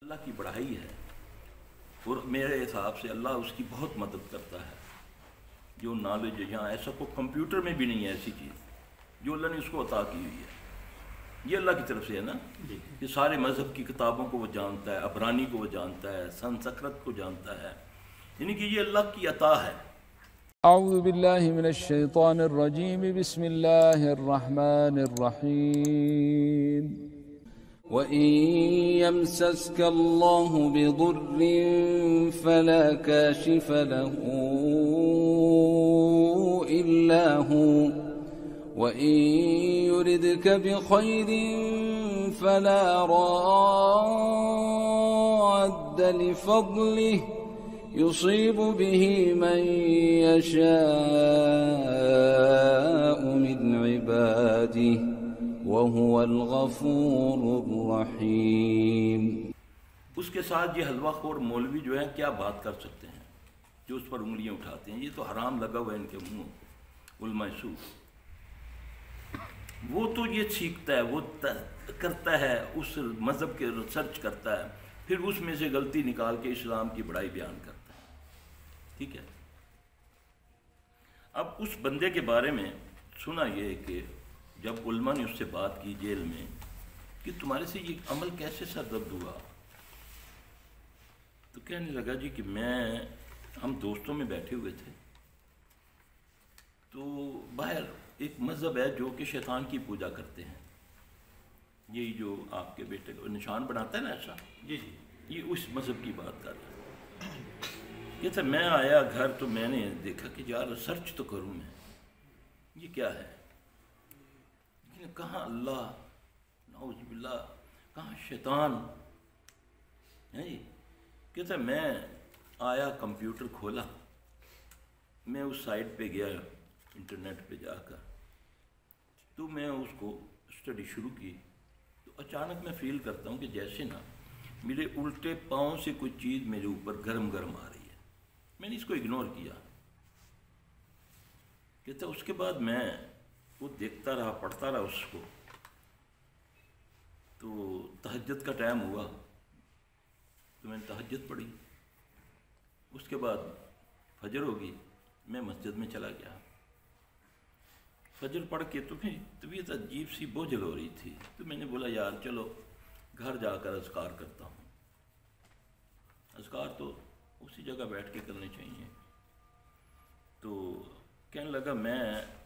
اللہ کی بڑائی ہے اور میرے حساب سے اللہ اس کی بہت مدد کرتا ہے. جو نالج یہاں ایسا کوئی کمپیوٹر میں بھی نہیں ہے ایسی چیز جو اللہ نے اس کو عطا کی ہوئی ہے. یہ اللہ کی طرف سے ہے نا کہ سارے مذہب کی کتابوں کو وہ جانتا ہے, عبرانی کو وہ جانتا ہے, سنسکرت کو جانتا ہے, یعنی کہ یہ اللہ کی عطا ہے. اعوذ باللہ من الشیطان الرجیم بسم اللہ الرحمن الرحیم وَإِن يَمْسَسْكَ اللَّهُ بِضُرٍّ فَلَا كَاشِفَ لَهُ إِلَّا هُوَ وَإِن يُرِدْكَ بِخَيْرٍ فَلَا رَادَّ لِفَضْلِهِ يُصِيبُ بِهِ مَن يَشَاءُ مِنْ عِبَادِهِ وَهُوَ الْغَفُورُ الرَّحِيمُ. اس کے ساتھ یہ حلوہ خور مولوی جو ہیں کیا بات کر سکتے ہیں جو اس پر انگلیاں اٹھاتے ہیں. یہ تو حرام لگا ہوا ہے ان کے منہ علماء سو. وہ تو یہ سیکھتا ہے, وہ کرتا ہے, اس مذہب کے ریسرچ کرتا ہے, پھر اس میں سے غلطی نکال کے اسلام کی بڑائی بیان کرتا ہے. ٹھیک ہے. اب اس بندے کے بارے میں سنا یہ کہ جب علماء نے اس سے بات کی جیل میں کہ تمہارے سے یہ عمل کیسے سرزد ہوا, تو کہنے لگا جی کہ ہم دوستوں میں بیٹھے ہوئے تھے تو باہر ایک مذہب ہے جو کہ شیطان کی پوجا کرتے ہیں. یہی جو آپ کے بیٹے کو نشان بناتا ہے نا ایسا, جی جی, یہ اس مذہب کی بات کر رہا ہے. کہتا میں آیا گھر تو میں نے دیکھا کہ یار ریسرچ تو کروں میں, یہ کیا ہے. کہاں اللہ, نعوذ باللہ, کہاں شیطان ہے جی. کہتا میں آیا, کمپیوٹر کھولا, میں اس سائٹ پہ گیا انٹرنیٹ پہ جا کر, تو میں اس کو اسٹڈی شروع کی. تو اچانک میں فیل کرتا ہوں کہ جیسے نا میرے الٹے پاؤں سے کوئی چیز میرے اوپر گرم گرم آ رہی ہے. میں نے اس کو اگنور کیا. کہتا اس کے بعد میں وہ دیکھتا رہا, پڑھتا رہا اس کو. تو تہجد کا ٹائم ہوا تو میں نے تہجد پڑھی. اس کے بعد فجر ہوگی, میں مسجد میں چلا گیا. فجر پڑھ کے تو پھر طبیعت عجیب سی بوجھل ہو رہی تھی, تو میں نے بولا یار چلو گھر جا کر اذکار کرتا ہوں. اذکار تو اسی جگہ بیٹھ کے کرنے چاہیے. تو کہنے لگا میں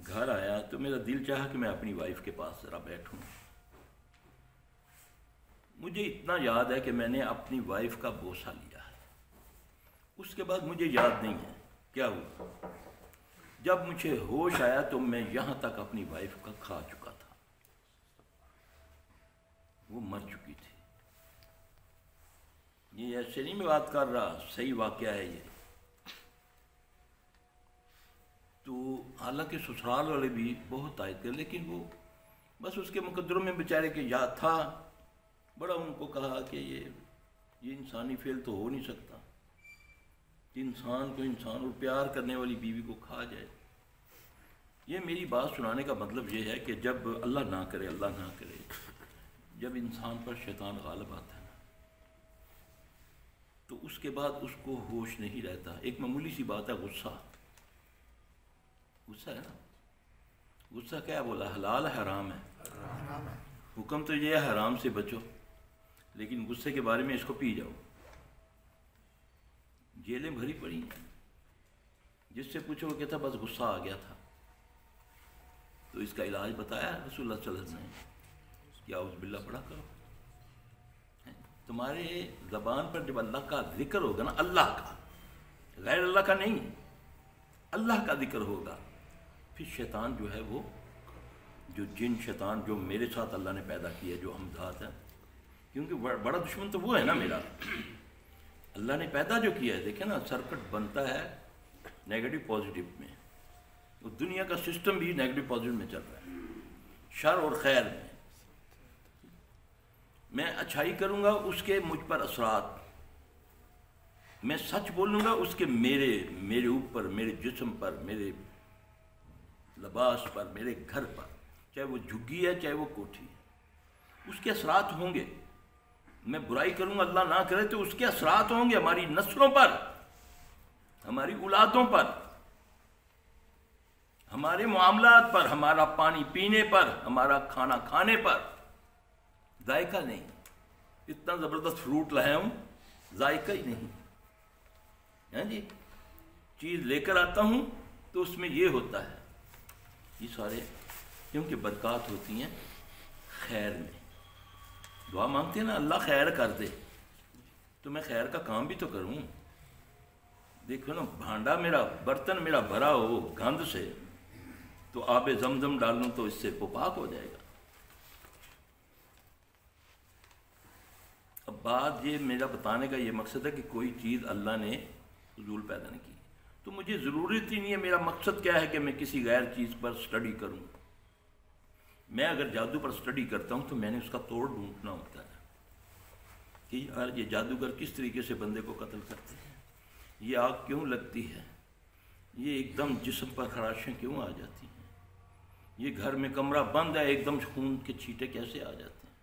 گھر آیا تو میرا دل چاہا کہ میں اپنی وائف کے پاس ذرا بیٹھوں. مجھے اتنا یاد ہے کہ میں نے اپنی وائف کا بوسہ لیا ہے. اس کے بعد مجھے یاد نہیں ہے کیا ہوا. جب مجھے ہوش آیا تو میں یہاں تک اپنی وائف کا کھا چکا تھا, وہ مر چکی تھی. یہ ایسے نہیں میں بات کر رہا, صحیح واقعہ ہے یہ. تو حالانکہ سسرال والے بھی بہت آئے تھے, لیکن وہ بس اس کے مقدروں میں بیچارے کے یاد تھا. بڑا ان کو کہا کہ یہ انسانی فعل تو ہو نہیں سکتا کہ انسان کو انسان اور پیار کرنے والی بیوی کو کھا جائے. یہ میری بات سنانے کا مطلب یہ ہے کہ جب اللہ نہ کرے جب انسان پر شیطان غالب آتا ہے تو اس کے بعد اس کو ہوش نہیں رہتا. ایک معمولی سی بات ہے, غصہ ہے نا. غصہ کیا بولا, حلال ہے حرام ہے. حکم تو یہ ہے حرام سے بچو, لیکن غصے کے بارے میں اس کو پی جاؤ. جیلیں بھری پڑی ہیں, جس سے پوچھو وہ کہتا بس غصہ آ گیا تھا. تو اس کا علاج بتایا رسول اللہ صلی اللہ علیہ وسلم نے, کیا اعوذ باللہ پڑھا کرو. تمہارے زبان پر جب اللہ کا ذکر ہوگا نا, اللہ کا, غیر اللہ کا نہیں, اللہ کا ذکر ہوگا, پھر شیطان جو ہے وہ جو جن شیطان جو میرے ساتھ اللہ نے پیدا کیا ہے, جو ہم ذات ہیں, کیونکہ بڑا دشمن تو وہ ہے نا میرا. اللہ نے پیدا جو کیا ہے, دیکھیں نا سرکٹ بنتا ہے نیگیٹو پازیٹیو میں. وہ دنیا کا سسٹم بھی نیگیٹو پازیٹیو میں چل رہا ہے, شر اور خیر میں. میں اچھائی کروں گا اس کے مجھ پر اثرات, میں سچ بولوں گا اس کے میرے اوپر, میرے جسم پر, میرے لباس پر, میرے گھر پر, چاہے وہ جھگی ہے چاہے وہ کوٹھی ہے, اس کے اثرات ہوں گے. میں برائی کروں اللہ نہ کرے تو اس کے اثرات ہوں گے ہماری نسلوں پر، ہماری اولادوں پر، ہمارے معاملات پر، ہمارا پانی پینے پر، ہمارا کھانا کھانے پر۔ ذائقہ نہیں، اتنا زبردست فروٹ لائے ہوں، ذائقہ ہی نہیں۔ ہاں جی، چیز لے کر آتا ہوں تو اس میں یہ ہوتا ہے، یہ سارے کیونکہ برکات ہوتی ہیں خیر میں۔ دعا مانگتے ہیں نا اللہ خیر کر دے، تو میں خیر کا کام بھی تو کروں۔ دیکھو نا، بھانڈا میرا، برتن میرا بھرا ہو گند سے، تو آب زمزم ڈالوں تو اس سے وہ پاک ہو جائے گا۔ اب بات یہ میرا بتانے کا یہ مقصد ہے کہ کوئی چیز اللہ نے فضول پیدا نہیں کی، تو مجھے ضرورت ہی نہیں ہے۔ میرا مقصد کیا ہے کہ میں کسی غیر چیز پر سٹڈی کروں۔ میں اگر جادو پر سٹڈی کرتا ہوں تو میں نے اس کا توڑ ڈھونڈنا ہوتا ہے کہ یار یہ جادوگر کس طریقے سے بندے کو قتل کرتے ہیں، یہ آگ کیوں لگتی ہے، یہ ایک دم جسم پر خراشیں کیوں آ جاتی ہیں، یہ گھر میں کمرہ بند ہے ایک دم خون کے چھینٹے کیسے آ جاتے ہیں،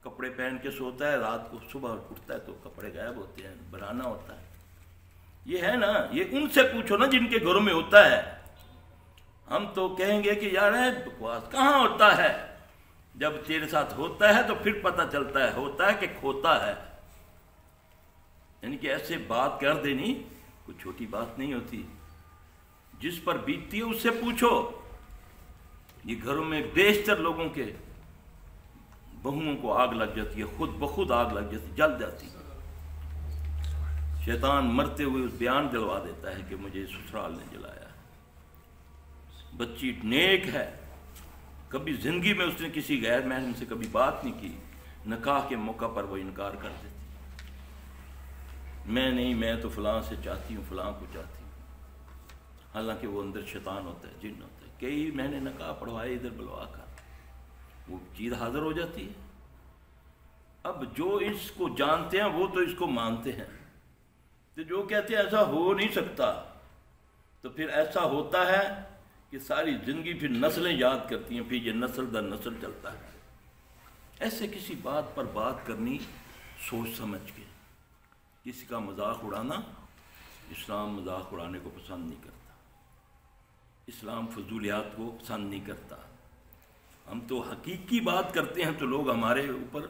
کپڑے پہن کے سوتا ہے رات کو صبح اٹھتا ہے تو کپڑے غائب ہوتے ہیں، بنانا ہوتا ہے۔ یہ ہے نا، یہ ان سے پوچھو نا جن کے گھروں میں ہوتا ہے۔ ہم تو کہیں گے کہ یار ہے بکواس، کہاں ہوتا ہے؟ جب تیرے ساتھ ہوتا ہے تو پھر پتہ چلتا ہے ہوتا ہے کہ کھوتا ہے۔ یعنی کہ ایسے بات کر دینی کوئی چھوٹی بات نہیں ہوتی، جس پر بیتتی ہے اس سے پوچھو۔ یہ گھروں میں بیشتر لوگوں کے بہوؤں کو آگ لگ جاتی ہے، خود بخود آگ لگ جاتی، جل جاتی ہے۔ شیطان مرتے ہوئے اس بیان دلوا دیتا ہے کہ مجھے سسرال نے جلایا ہے۔ بچی نیک ہے، کبھی زندگی میں اس نے کسی غیر محرم سے کبھی بات نہیں کی، نکاح کے موقع پر وہ انکار کر دیتی، میں نہیں، میں تو فلاں سے چاہتی ہوں، فلاں کو چاہتی ہوں، حالانکہ وہ اندر شیطان ہوتا ہے، جن ہوتا ہے۔ کئی میں نے نکاح پڑھوائے ادھر بلوا کر، وہ چیز حاضر ہو جاتی ہے۔ اب جو اس کو جانتے ہیں وہ تو اس کو مانتے ہیں، تو جو کہتے ہیں ایسا ہو نہیں سکتا، تو پھر ایسا ہوتا ہے کہ ساری زندگی پھر نسلیں یاد کرتی ہیں، پھر یہ نسل در نسل چلتا ہے۔ ایسے کسی بات پر بات کرنی سوچ سمجھ کے، کسی کا مذاق اڑانا، اسلام مذاق اڑانے کو پسند نہیں کرتا، اسلام فضولیات کو پسند نہیں کرتا۔ ہم تو حقیقی بات کرتے ہیں تو لوگ ہمارے اوپر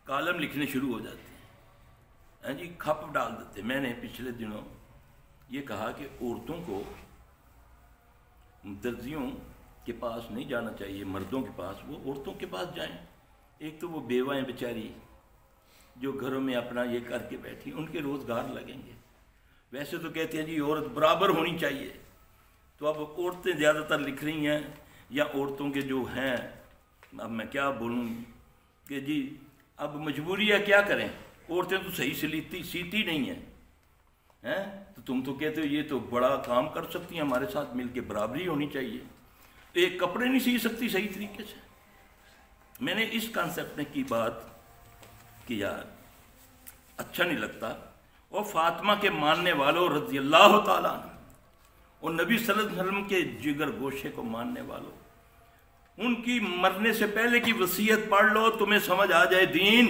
کالم لکھنے شروع ہو جاتے ہیں، جی کھپ ڈال دیتے۔ میں نے پچھلے دنوں یہ کہا کہ عورتوں کو درزیوں کے پاس نہیں جانا چاہیے، مردوں کے پاس، وہ عورتوں کے پاس جائیں۔ ایک تو وہ بیوائیں بیچاری جو گھروں میں اپنا یہ کر کے بیٹھی، ان کے روزگار لگیں گے۔ ویسے تو کہتے ہیں جی عورت برابر ہونی چاہیے، تو اب عورتیں زیادہ تر لکھ رہی ہیں، یا عورتوں کے جو ہیں، اب میں کیا بولوں کہ جی اب مجبوری ہے، کیا کریں، عورتیں تو صحیح سے سیتی نہیں ہیں، تو تم تو کہتے ہو یہ تو بڑا کام کر سکتی ہیں، ہمارے ساتھ مل کے برابری ہونی چاہیے، ایک کپڑے نہیں سی سکتی صحیح طریقے سے۔ میں نے اس کانسیپٹ کی بات کیا، اچھا نہیں لگتا۔ اور فاطمہ کے ماننے والوں رضی اللہ تعالیٰ عنہ، اور نبی صلی اللہ علیہ وسلم کے جگر گوشے کو ماننے والوں، ان کی مرنے سے پہلے کی وصیت پڑھ لو، تمہیں سمجھ آ جائے دین۔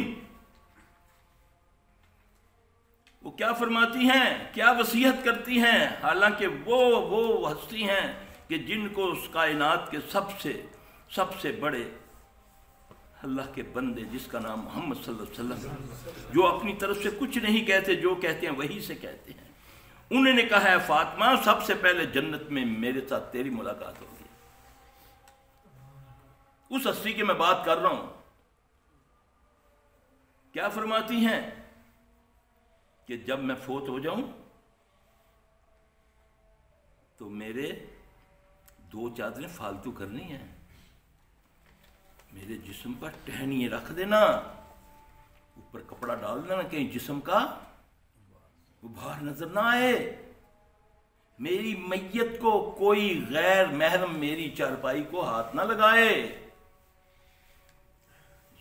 وہ کیا فرماتی ہیں، کیا وصیت کرتی ہیں، حالانکہ وہ ہستی ہیں کہ جن کو اس کائنات کے سب سے بڑے اللہ کے بندے، جس کا نام محمد صلی اللہ علیہ وسلم، جو اپنی طرف سے کچھ نہیں کہتے، جو کہتے ہیں وہی سے کہتے ہیں، انہوں نے کہا ہے فاطمہ سب سے پہلے جنت میں میرے ساتھ تیری ملاقات ہوگی۔ اس ہستی کی میں بات کر رہا ہوں۔ کیا فرماتی ہیں کہ جب میں فوت ہو جاؤں تو میرے 2 چادریں فالتو کرنی ہیں، میرے جسم پر ٹہنیے رکھ دینا، اوپر کپڑا ڈال دینا، کہیں جسم کا غبار نظر نہ آئے، میری میت کو کوئی غیر محرم میری چارپائی کو ہاتھ نہ لگائے۔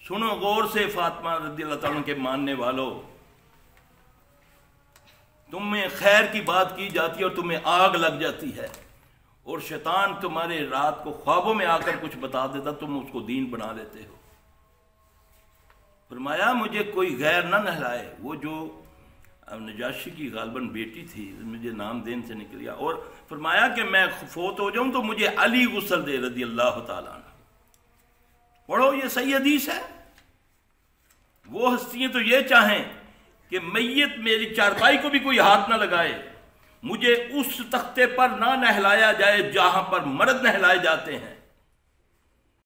سنو غور سے فاطمہ رضی اللہ تعالیٰ کے ماننے والوں، تمہیں خیر کی بات کی جاتی ہے اور تمہیں آگ لگ جاتی ہے، اور شیطان تمہارے رات کو خوابوں میں آ کر کچھ بتا دیتا، تم اس کو دین بنا لیتے ہو۔ فرمایا مجھے کوئی غیر نہ نہلائے. وہ جو نجاشی کی غالباً بیٹی تھی، مجھے نام دین سے نکل گیا، اور فرمایا کہ میں فوت ہو جاؤں تو مجھے علی غسل دے رضی اللہ تعالیٰ عنہ. پڑھو، یہ صحیح حدیث ہے. وہ ہستیاں تو یہ چاہیں کہ میت میری چارپائی کو بھی کوئی ہاتھ نہ لگائے، مجھے اس تختے پر نہ نہلایا جائے جہاں پر مرد نہلائے جاتے ہیں.